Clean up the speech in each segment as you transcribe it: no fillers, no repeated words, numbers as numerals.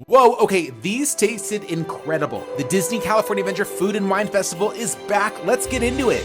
Whoa, okay, these tasted incredible. The Disney California Adventure Food and Wine Festival is back. Let's get into it.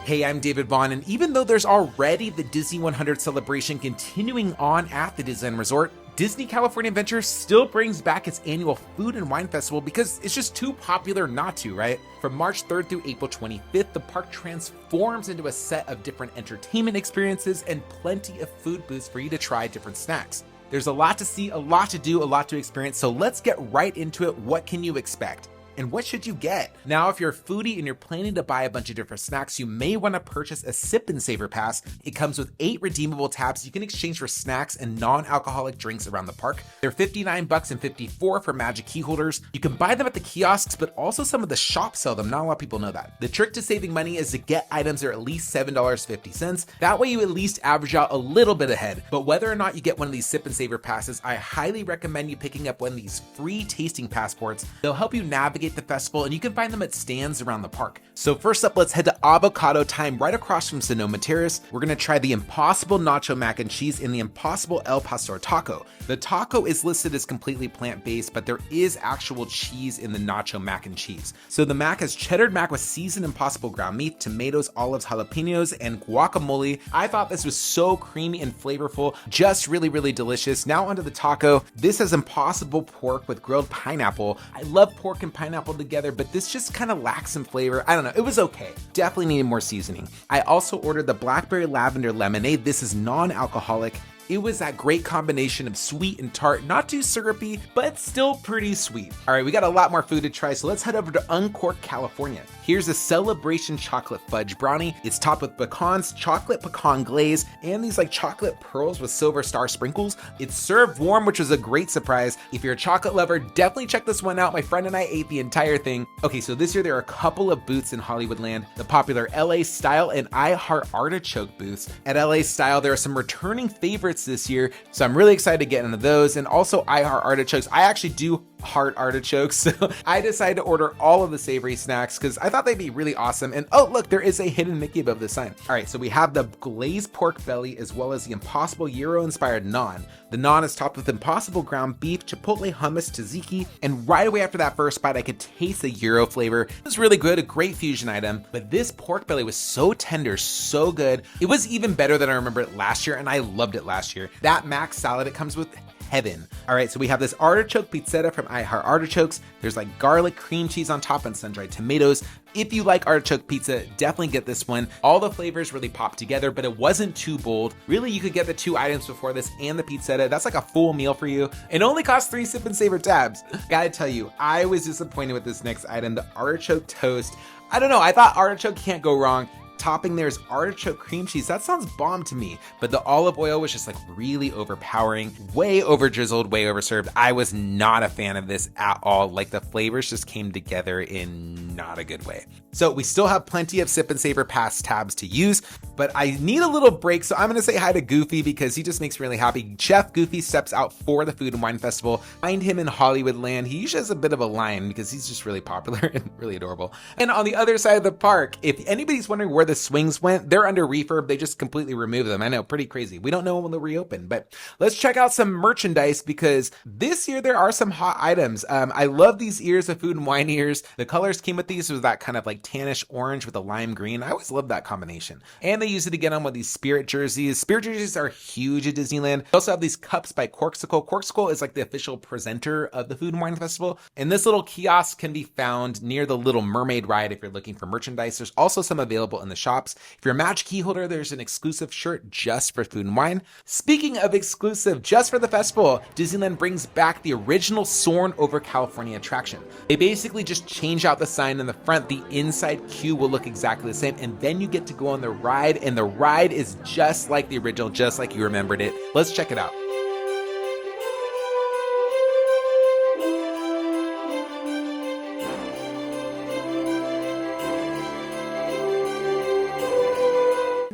Hey, I'm David Vaughn, and even though there's already the Disney 100 celebration continuing on at the Disneyland Resort, Disney California Adventure still brings back its annual Food and Wine Festival because it's just too popular not to, right? From March 3rd through April 25th, the park transforms into a set of different entertainment experiences and plenty of food booths for you to try different snacks. There's a lot to see, a lot to do, a lot to experience, so let's get right into it. What can you expect? And what should you get? Now, if you're a foodie and you're planning to buy a bunch of different snacks, you may want to purchase a Sip Savor Pass. It comes with 8 redeemable tabs you can exchange for snacks and non-alcoholic drinks around the park. They're $59 and $54 for magic key holders. You can buy them at the kiosks, but also some of the shops sell them. Not a lot of people know that. The trick to saving money is to get items that are at least $7.50. That way you at least average out a little bit ahead. But whether or not you get one of these Sip Savor Passes, I highly recommend you picking up one of these free tasting passports. They'll help you navigate the festival, and you can find them at stands around the park. So first up, let's head to Avocado Time right across from Sonoma Terrace. We're gonna try the Impossible Nacho Mac and Cheese and the Impossible El Pastor Taco. The taco is listed as completely plant-based, but there is actual cheese in the nacho mac and cheese. So the mac has cheddar mac with seasoned Impossible ground meat, tomatoes, olives, jalapenos, and guacamole. I thought this was so creamy and flavorful, just really, really delicious. Now onto the taco. This has Impossible pork with grilled pineapple. I love pork and pineapple together, but this just kind of lacks some flavor. I don't know, it was okay. Definitely needed more seasoning. I also ordered the blackberry lavender lemonade. This is non-alcoholic. It was that great combination of sweet and tart, not too syrupy, but still pretty sweet. All right, we got a lot more food to try, so let's head over to Uncork, California. Here's a celebration chocolate fudge brownie. It's topped with pecans, chocolate pecan glaze, and these like chocolate pearls with silver star sprinkles. It's served warm, which was a great surprise. If you're a chocolate lover, definitely check this one out. My friend and I ate the entire thing. Okay, so this year there are a couple of booths in Hollywoodland, the popular LA Style and I Heart Artichoke booths. At LA Style, there are some returning favorites this year, so I'm really excited to get into those. And also I Heart Artichokes. I actually do heart artichokes, so I decided to order all of the savory snacks because I thought they'd be really awesome. And oh look, there is a hidden Mickey above the sign. All right, so we have the glazed pork belly as well as the Impossible Euro inspired naan. The naan is topped with Impossible ground beef, chipotle hummus, tzatziki, and right away after that first bite I could taste the Euro flavor. It was really good, a great fusion item, but this pork belly was so tender, so good. It was even better than I remember it last year, and I loved it last year. That mac salad it comes with, heaven. All right, so we have this artichoke pizzetta from I Heart Artichokes. There's like garlic, cream cheese on top, and sun-dried tomatoes. If you like artichoke pizza, definitely get this one. All the flavors really pop together, but it wasn't too bold. Really, you could get the 2 items before this and the pizzetta. That's like a full meal for you. It only costs 3 Sip and Savor tabs. Gotta tell you, I was disappointed with this next item, the artichoke toast. I don't know, I thought artichoke can't go wrong. Topping there is artichoke cream cheese. That sounds bomb to me, but the olive oil was just like really overpowering, way over drizzled, way over served. I was not a fan of this at all. Like the flavors just came together in not a good way. So we still have plenty of Sip and Savor Pass tabs to use, but I need a little break. So I'm gonna say hi to Goofy because he just makes me really happy. Chef Goofy steps out for the Food and Wine Festival. Find him in Hollywoodland. He usually has a bit of a line because he's just really popular and really adorable. And on the other side of the park, if anybody's wondering where the swings went, they're under refurb. They just completely removed them. I know, pretty crazy. We don't know when they'll reopen, but let's check out some merchandise because this year there are some hot items. I love these ears of Food and Wine ears. The colors came with these was that kind of like tannish orange with a lime green. I always love that combination. And they use it again on with these Spirit jerseys. Spirit jerseys are huge at Disneyland. They also have these cups by Corksicle. Corksicle is like the official presenter of the Food and Wine Festival. And this little kiosk can be found near the Little Mermaid ride if you're looking for merchandise. There's also some available in the shops. If you're a match key holder, there's an exclusive shirt just for Food and Wine. Speaking of exclusive, just for the festival, Disneyland brings back the original Soarin Over California attraction. They basically just change out the sign in the front. The inside queue will look exactly the same, and then you get to go on the ride, and the ride is just like the original, just like you remembered it. Let's check it out.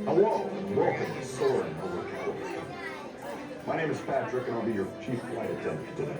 Hello, welcome to Soarin Over California. My name is Patrick, and I'll be your chief flight attendant today.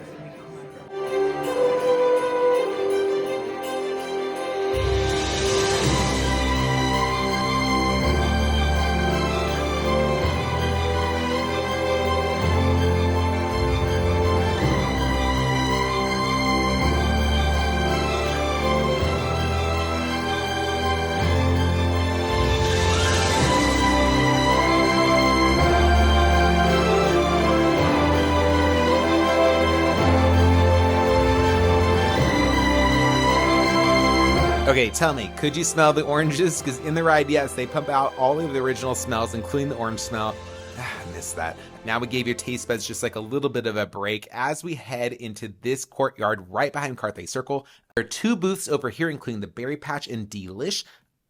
Okay, tell me, could you smell the oranges? Because in the ride, yes, they pump out all of the original smells, including the orange smell. I missed that. Now we gave your taste buds just like a little bit of a break as we head into this courtyard right behind Carthay Circle. There are 2 booths over here, including the Berry Patch and Delish.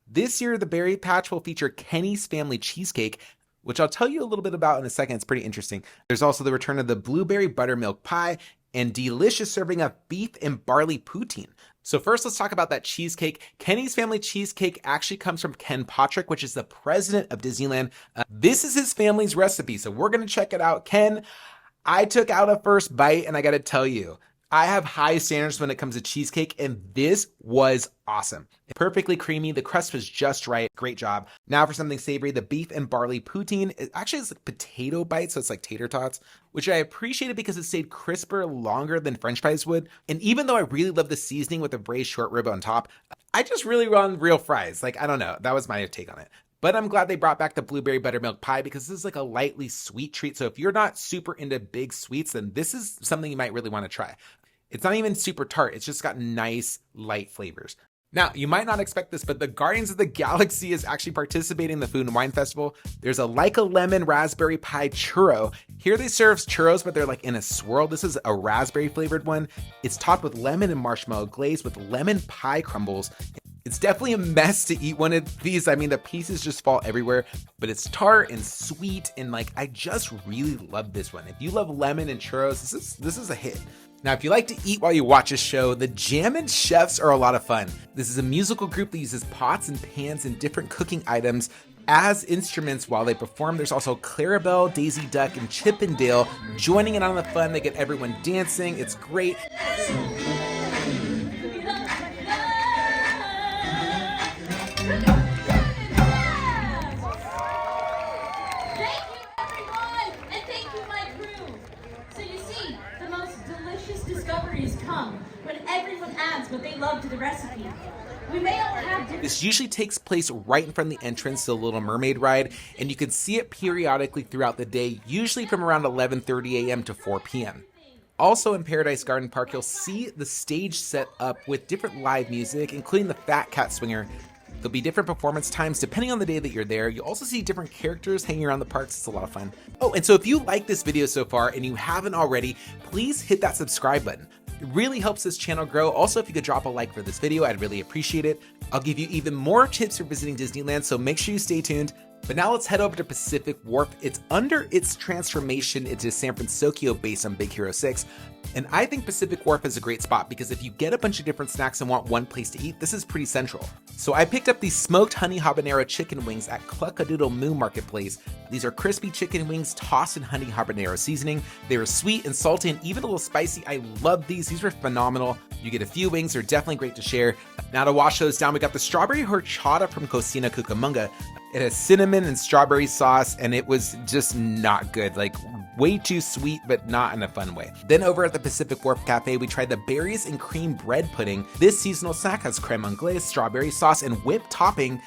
This year, the Berry Patch will feature Kenny's Family Cheesecake, which I'll tell you a little bit about in a second. It's pretty interesting. There's also the return of the Blueberry Buttermilk Pie, and Delish is serving up beef and barley poutine. So first, let's talk about that cheesecake. Kenny's Family Cheesecake actually comes from Ken Potrick, which is the president of Disneyland. This is his family's recipe, so we're going to check it out. Ken, I took out a first bite, and I got to tell you, I have high standards when it comes to cheesecake, and this was awesome. Perfectly creamy. The crust was just right. Great job. Now for something savory, the beef and barley poutine. It actually is like potato bites, so it's like tater tots, which I appreciated because it stayed crisper longer than French fries would. And even though I really love the seasoning with the braised short rib on top, I just really want real fries. Like, I don't know. That was my take on it. But I'm glad they brought back the blueberry buttermilk pie because this is like a lightly sweet treat. So if you're not super into big sweets, then this is something you might really want to try. It's not even super tart. It's just got nice, light flavors. Now, you might not expect this, but the Guardians of the Galaxy is actually participating in the Food and Wine Festival. There's a Like a Lemon raspberry pie churro. Here they serve churros, but they're like in a swirl. This is a raspberry flavored one. It's topped with lemon and marshmallow glaze with lemon pie crumbles. It's definitely a mess to eat one of these. I mean, the pieces just fall everywhere, but it's tart and sweet, and like, I just really love this one. If you love lemon and churros, this is a hit. Now, if you like to eat while you watch a show, the Jammin' Chefs are a lot of fun. This is a musical group that uses pots and pans and different cooking items as instruments while they perform. There's also Clarabelle, Daisy Duck, and Chip and Dale joining in on the fun. They get everyone dancing. It's great. When everyone adds what they love to the recipe. We may all have different... This usually takes place right in front of the entrance to the Little Mermaid ride, and you can see it periodically throughout the day, usually from around 11:30 a.m. to 4 p.m. Also in Paradise Garden Park, you'll see the stage set up with different live music, including the Fat Cat Swinger. There'll be different performance times depending on the day that you're there. You'll also see different characters hanging around the parks. It's a lot of fun. Oh, and so if you like this video so far and you haven't already, please hit that subscribe button. It really helps this channel grow. Also, if you could drop a like for this video, I'd really appreciate it. I'll give you even more tips for visiting Disneyland, so make sure you stay tuned. But now let's head over to Pacific Wharf. It's under its transformation into San Francisco based on Big Hero 6. And I think Pacific Wharf is a great spot because if you get a bunch of different snacks and want one place to eat, this is pretty central. So I picked up these smoked honey habanero chicken wings at Cluckadoodle Moo Marketplace. These are crispy chicken wings tossed in honey habanero seasoning. They were sweet and salty and even a little spicy. I love these. These were phenomenal. You get a few wings. They're definitely great to share. Now to wash those down, we got the strawberry horchata from Cocina Cucamonga. It has cinnamon and strawberry sauce, and it was just not good. Like, way too sweet, but not in a fun way. Then over at the Pacific Wharf Cafe, we tried the berries and cream bread pudding. This seasonal snack has creme anglaise, strawberry sauce, and whipped topping.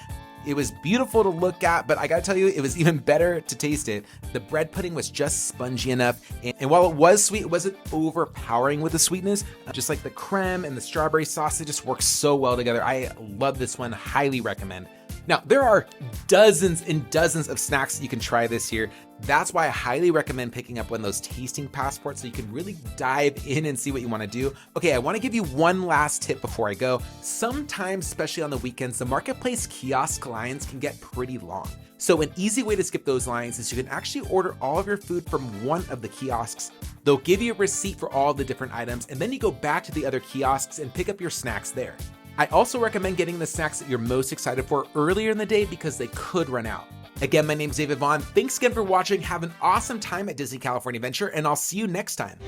It was beautiful to look at, but I gotta tell you, it was even better to taste it. The bread pudding was just spongy enough, and while it was sweet, it wasn't overpowering with the sweetness. Just like the creme and the strawberry sauce, it just works so well together. I love this one, highly recommend. Now, there are dozens and dozens of snacks that you can try this year. That's why I highly recommend picking up one of those tasting passports so you can really dive in and see what you want to do. Okay, I want to give you one last tip before I go. Sometimes, especially on the weekends, the marketplace kiosk lines can get pretty long. So an easy way to skip those lines is you can actually order all of your food from one of the kiosks. They'll give you a receipt for all the different items, and then you go back to the other kiosks and pick up your snacks there. I also recommend getting the snacks that you're most excited for earlier in the day because they could run out. Again, my name's David Vaughn. Thanks again for watching. Have an awesome time at Disney California Adventure, and I'll see you next time.